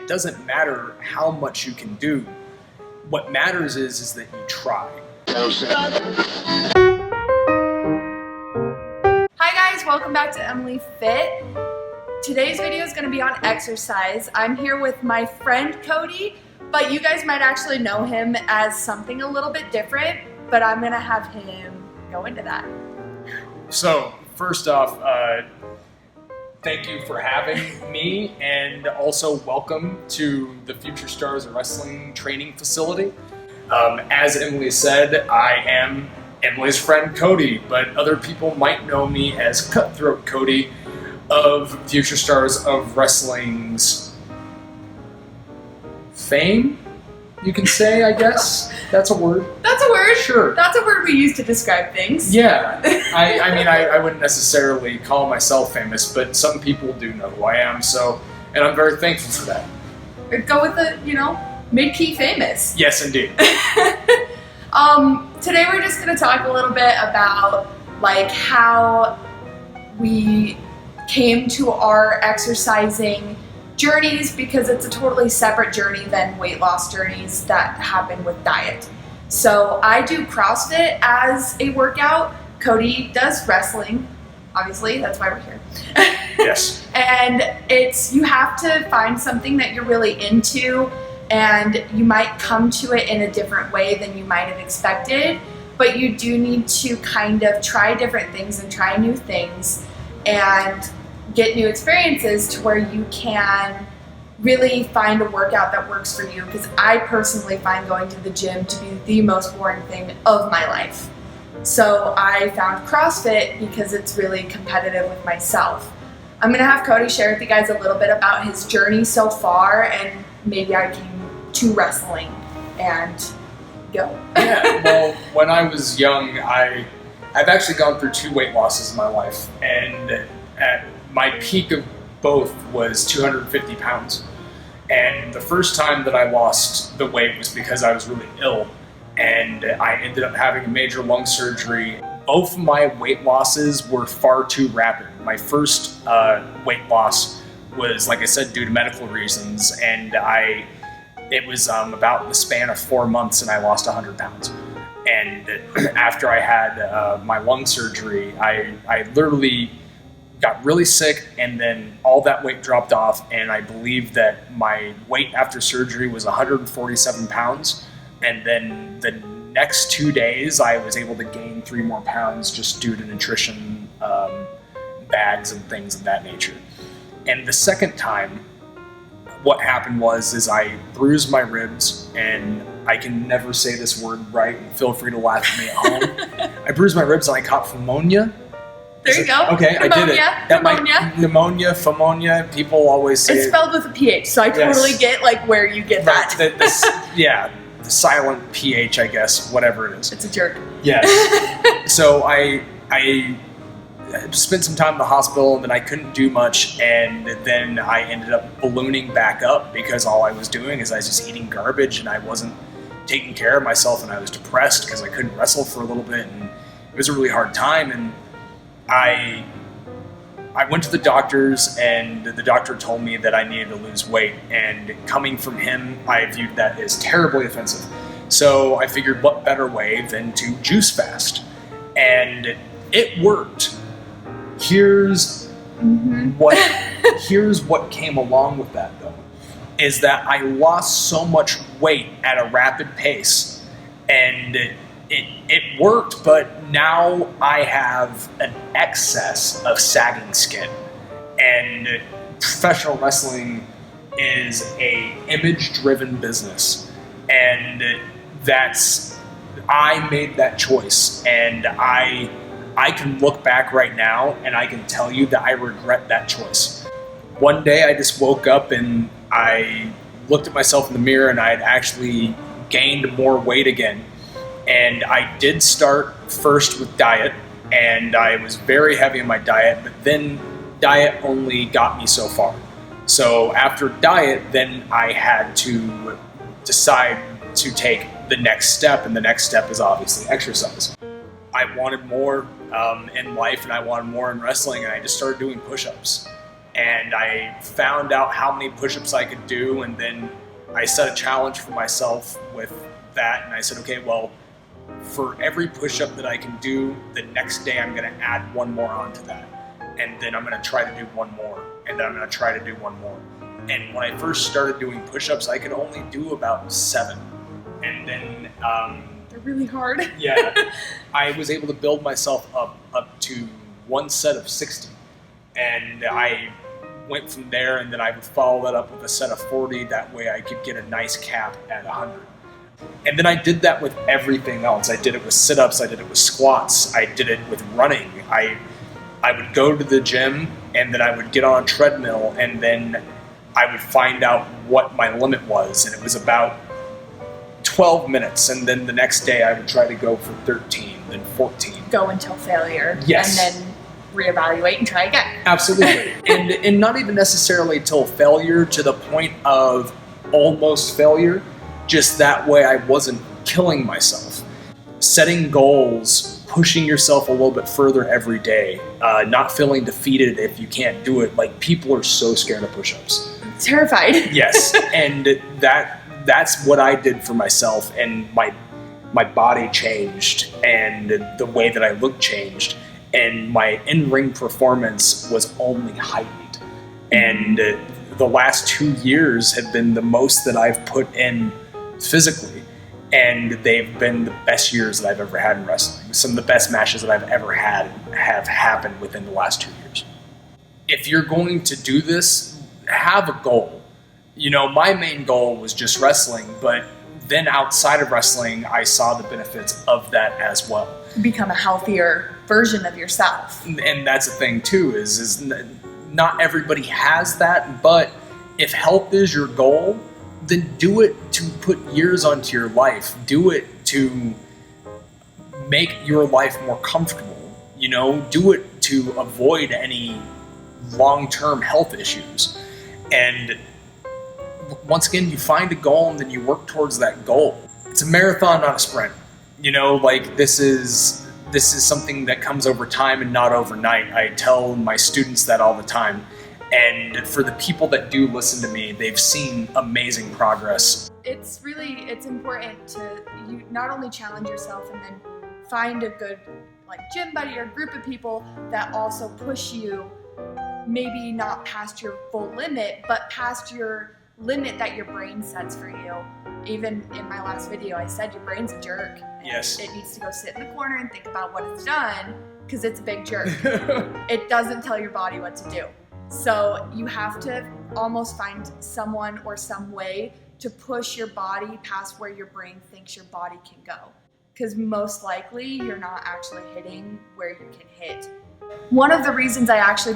doesn't matter how much you can do. What matters is that you try. Hi guys, welcome back to EmileeFit. Today's video is going to be on exercise. I'm here with my friend Cody, but you guys might actually know him as something a little bit different, but I'm going to have him go into that. So, first off, thank you for having me, and also welcome to the Future Stars Wrestling Training Facility. As Emily said, I am Emilee's friend Cody, but other people might know me as Throat Cody of Future Stars of Wrestling's fame, you can say, I guess. That's a word. That's a word? Sure. That's a word we use to describe things. Yeah. I mean, I wouldn't necessarily call myself famous, but some people do know who I am, and I'm very thankful for that. Go with the, mid-key famous. Yes, indeed. Today we're just going to talk a little bit about how we came to our exercising journeys, because it's a totally separate journey than weight loss journeys that happen with diet. So I do CrossFit as a workout. Cody does wrestling, obviously, that's why we're here. Yes. And you have to find something that you're really into, and you might come to it in a different way than you might have expected, but you do need to kind of try different things and try new things and get new experiences to where you can really find a workout that works for you, because I personally find going to the gym to be the most boring thing of my life. So I found CrossFit because it's really competitive with myself. I'm going to have Cody share with you guys a little bit about his journey so far, and maybe I came to wrestling and go. Yeah, well, when I was young, I've actually gone through 2 weight losses in my life, and at my peak of both was 250 pounds. And the first time that I lost the weight was because I was really ill, and I ended up having a major lung surgery. Both of my weight losses were far too rapid. My first weight loss was, like I said, due to medical reasons, and it was about the span of 4 months, and I lost 100 pounds. And after I had my lung surgery, I literally got really sick, and then all that weight dropped off, and I believe that my weight after surgery was 147 pounds, and then the next 2 days I was able to gain 3 more pounds just due to nutrition bags and things of that nature. And the second time, what happened was I bruised my ribs, and I can never say this word right, and feel free to laugh at me at home. I bruised my ribs and I caught pneumonia. There you go. Okay, pneumonia, I did it. Pneumonia, pneumonia. People always say it's spelled with a PH, so I totally get where you get that. The silent PH, I guess, whatever it is. It's a jerk. Yes. So I spent some time in the hospital, and then I couldn't do much, and then I ended up ballooning back up because all I was doing is I was just eating garbage, and I wasn't taking care of myself, and I was depressed because I couldn't wrestle for a little bit, and it was a really hard time. And I went to the doctors, and the doctor told me that I needed to lose weight, and coming from him, I viewed that as terribly offensive. So I figured, what better way than to juice fast? And it worked. Here's what came along with that, though, is that I lost so much weight at a rapid pace, and it worked, but now I have an excess of sagging skin. And professional wrestling is a image-driven business, and I made that choice, and I can look back right now and I can tell you that I regret that choice. One day I just woke up and I looked at myself in the mirror, and I had actually gained more weight again. And I did start first with diet, and I was very heavy on my diet, but then diet only got me so far. So after diet, then I had to decide to take the next step, and the next step is obviously exercise. I wanted more in life, and I wanted more in wrestling, and I just started doing push-ups. and I found out how many push-ups I could do, and then I set a challenge for myself with that, and I said, okay, well, for every push-up that I can do, the next day I'm going to add one more onto that, and then I'm going to try to do one more, and then I'm going to try to do one more. And when I first started doing push-ups, I could only do about 7, and then they're really hard. yeah, I was able to build myself up to one set of 60, and I went from there, and then I would follow that up with a set of 40. That way I could get a nice cap at 100. And then I did that with everything else. I did it with sit-ups, I did it with squats, I did it with running. I would go to the gym, and then I would get on a treadmill, and then I would find out what my limit was, and it was about 12 minutes, and then the next day I would try to go for 13, then 14. Go until failure. Yes. And then reevaluate and try again. Absolutely. and not even necessarily till failure, to the point of almost failure, just that way I wasn't killing myself. Setting goals, pushing yourself a little bit further every day, not feeling defeated if you can't do it. Like, people are so scared of push-ups. Terrified. Yes, and that's what I did for myself, and my body changed, and the way that I looked changed, and my in-ring performance was only heightened. And the last 2 years have been the most that I've put in physically, and they've been the best years that I've ever had in wrestling. Some of the best matches that I've ever had have happened within the last 2 years. If you're going to do this, have a goal. You know, my main goal was just wrestling, but then outside of wrestling, I saw the benefits of that as well. Become a healthier version of yourself. And that's the thing too, is not everybody has that, but if health is your goal, then do it to put years onto your life. Do it to make your life more comfortable. You know, do it to avoid any long-term health issues. And once again, you find a goal and then you work towards that goal. It's a marathon, not a sprint. You know, like, this is something that comes over time and not overnight. I tell my students that all the time. And for the people that do listen to me, they've seen amazing progress. It's important to you not only challenge yourself and then find a good gym buddy or group of people that also push you, maybe not past your full limit, but past your limit that your brain sets for you. Even in my last video, I said your brain's a jerk. Yes. It needs to go sit in the corner and think about what it's done, because it's a big jerk. It doesn't tell your body what to do. So you have to almost find someone or some way to push your body past where your brain thinks your body can go. Because most likely you're not actually hitting where you can hit. One of the reasons I actually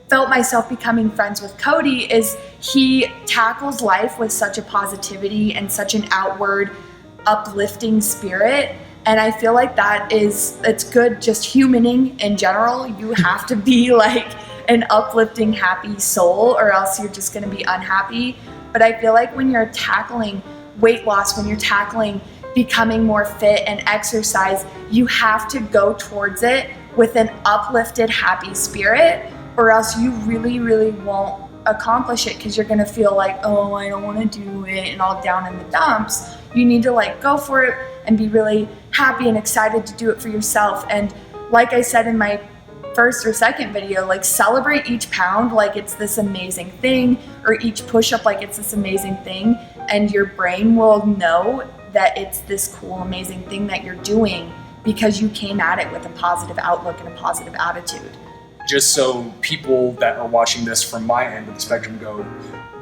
felt myself becoming friends with Cody is he tackles life with such a positivity and such an outward, uplifting spirit. And I feel like it's good just humaning in general. You have to be like an uplifting, happy soul, or else you're just going to be unhappy. But I feel like when you're tackling weight loss, when you're tackling becoming more fit and exercise, you have to go towards it with an uplifted, happy spirit, or else you really, really won't accomplish it, because you're going to feel like, oh, I don't want to do it, and all down in the dumps. You need to go for it and be really happy and excited to do it for yourself. And like I said in my first or second video, celebrate each pound like it's this amazing thing, or each push-up like it's this amazing thing, and your brain will know that it's this cool, amazing thing that you're doing because you came at it with a positive outlook and a positive attitude. Just so people that are watching this from my end of the spectrum go,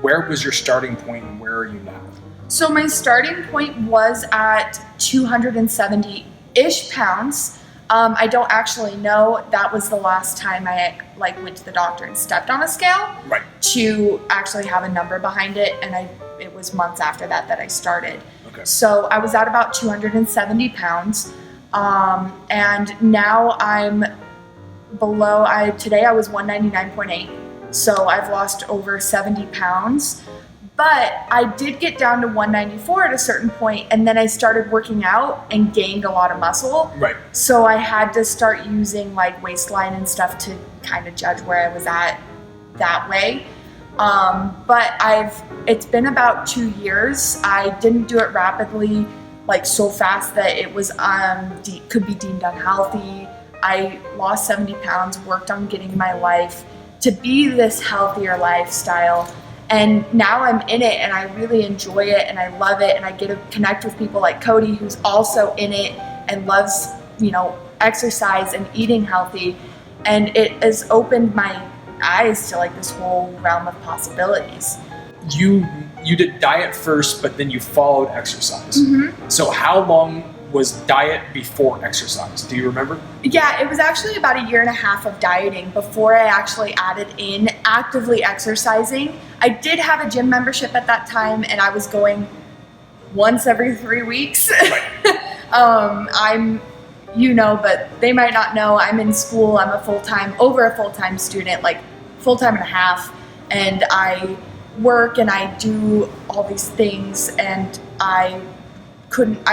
where was your starting point and where are you now? So my starting point was at 270-ish pounds. I don't actually know. That was the last time I went to the doctor and stepped on a scale, right, to actually have a number behind it. And it was months after that I started. Okay. So I was at about 270 pounds. And now I'm below, today I was 199.8. So I've lost over 70 pounds. But I did get down to 194 at a certain point, and then I started working out and gained a lot of muscle. Right. So I had to start using waistline and stuff to kind of judge where I was at that way. But it's been about 2 years. I didn't do it rapidly, like so fast that it was could be deemed unhealthy. I lost 70 pounds, worked on getting my life to be this healthier lifestyle. And now I'm in it and I really enjoy it and I love it, and I get to connect with people like Cody, who's also in it and loves, exercise and eating healthy. And it has opened my eyes to like this whole realm of possibilities. You did diet first, but then you followed exercise. Mm-hmm. So how long was diet before exercise? Do you remember? Yeah, it was actually about 1.5 years of dieting before I actually added in actively exercising. I did have a gym membership at that time, and I was going once every 3 weeks. Right. But they might not know, I'm in school. I'm over a full-time student, like full-time and a half, and I work and I do all these things, and I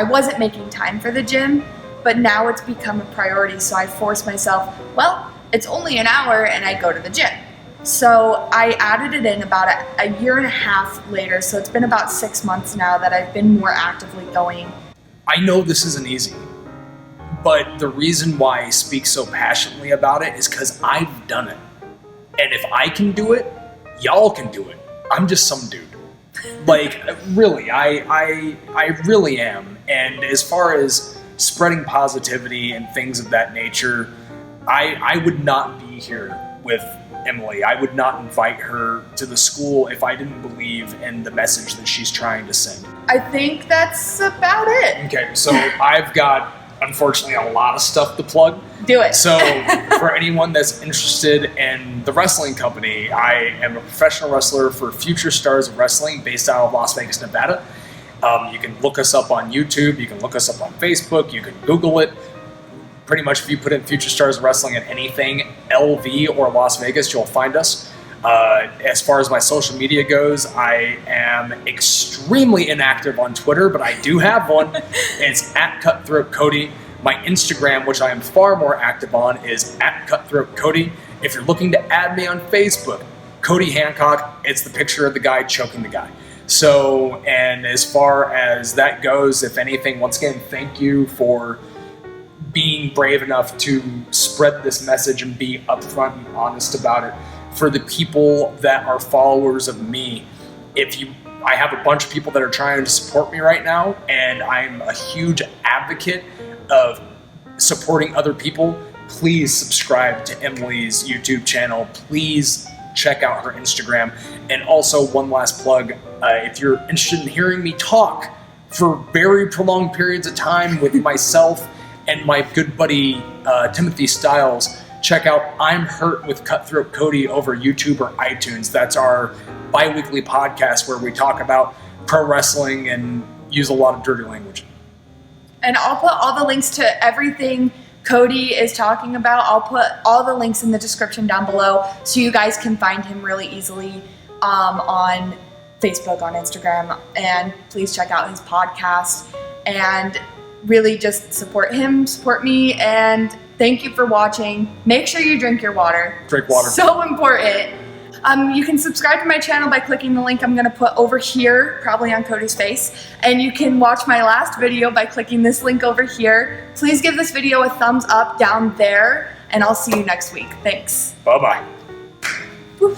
wasn't making time for the gym, but now it's become a priority. So I force myself, well, it's only an hour and I go to the gym. So I added it in about a 1.5 years later. So it's been about 6 months now that I've been more actively going. I know this isn't easy, but the reason why I speak so passionately about it is because I've done it. And if I can do it, y'all can do it. I'm just some dude. Like, really, I really am. And as far as spreading positivity and things of that nature, I would not be here with Emilee. I would not invite her to the school if I didn't believe in the message that she's trying to send. I think that's about it. Okay, so I've got, unfortunately, a lot of stuff to plug. Do it. So for anyone that's interested in the wrestling company, I am a professional wrestler for Future Stars of Wrestling based out of Las Vegas, Nevada. You can look us up on YouTube. You can look us up on Facebook. You can Google it. Pretty much if you put in Future Stars of Wrestling and anything, LV or Las Vegas, you'll find us. As far as my social media goes, I am extremely inactive on Twitter, but I do have one. It's @CutthroatCody. My Instagram, which I am far more active on, is @CutthroatCody. If you're looking to add me on Facebook, Cody Hancock, it's the picture of the guy choking the guy. So, and as far as that goes, if anything, once again, thank you for being brave enough to spread this message and be upfront and honest about it. For the people that are followers of me, I have a bunch of people that are trying to support me right now, and I'm a huge advocate of supporting other people. Please subscribe to Emilee's YouTube channel. Please check out her Instagram. And also, one last plug, if you're interested in hearing me talk for very prolonged periods of time with myself and my good buddy Timothy Styles, check out I'm Hurt with Cutthroat Cody over YouTube or iTunes. That's our bi-weekly podcast where we talk about pro wrestling and use a lot of dirty language. And I'll put all the links to everything Cody is talking about. I'll put all the links in the description down below so you guys can find him really easily on Facebook, on Instagram. And please check out his podcast and really just support him, support me, and thank you for watching. Make sure you drink your water. Drink water. So important. You can subscribe to my channel by clicking the link I'm going to put over here, probably on Cody's face. And you can watch my last video by clicking this link over here. Please give this video a thumbs up down there, and I'll see you next week. Thanks. Bye-bye. Woo.